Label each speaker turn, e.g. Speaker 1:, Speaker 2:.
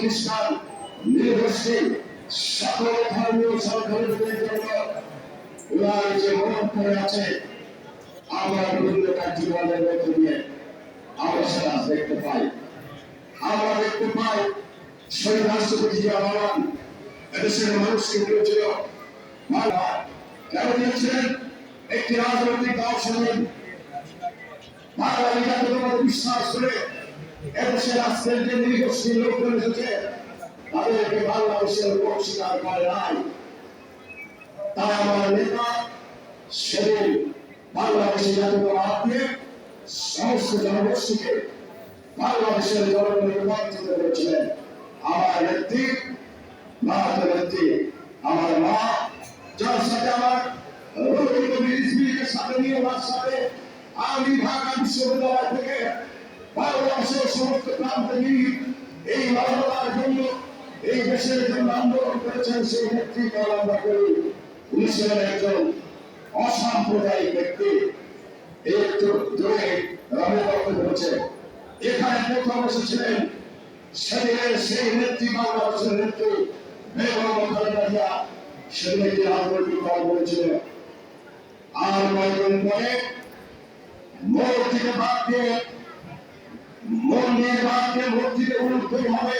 Speaker 1: খ্রিস্টান নির্ভরশীল সকল ধর্মীয় সংগঠনের জন্য ওনার যে মন করে আছে আমরা বিভিন্ন কার্যক্রমের মধ্যে দিয়ে আমরা সেটা দেখতে পাই। আমরা দেখতে পাই শহীদ রাষ্ট্রপতি জিয়া রহমান এদেশের মানুষকে বলেছিল কেন দিয়েছিলেন একটি রাজনৈতিক দল শোনেন বাঙালি জাতীয়তাবাদে বিশ্বাস করে এদেশের আজকের যে নির্ভরশীল লোকজন এসেছে তাদেরকে বাংলাদেশের লোক স্বীকার করে নাই। তাই আমার নেতা সেদিন বাংলাদেশের জাতীয়তাবাদ দিয়ে সমস্ত জনগোষ্ঠীকে বাংলাদেশের জনগণের রূপান্তরিত করেছিলেন। আমার নেত্রী ভারতের নেত্রী আমার মা যার সাথে আমার সাথে নিয়ে আমার সাথে আমি ঢাকা বিশ্ববিদ্যালয় থেকে বাংলাদেশের সমস্ত প্রান্তে নিয়ে এই মানবতার জন্য এই দেশের জন্য আন্দোলন করেছেন সেই নেতৃত্ব আমরা করি। উনি ছিলেন একজন অসাম্প্রদায়িক ব্যক্তি। একটু দূরে রবীন্দ্র বলেছে এখানে প্রথম এসেছিলেন সেদিনের সেই নেত্রী বাংলাদেশের নেত্রী বেগম খালেদা জিয়া। সেদিন একটি রাজনৈতিক দল বলেছিলেন আর কয়েকদিন পরে মোড় থেকে বাদ দিয়ে মন্দির বাদ দিয়ে মসজিদে উন্নতি হবে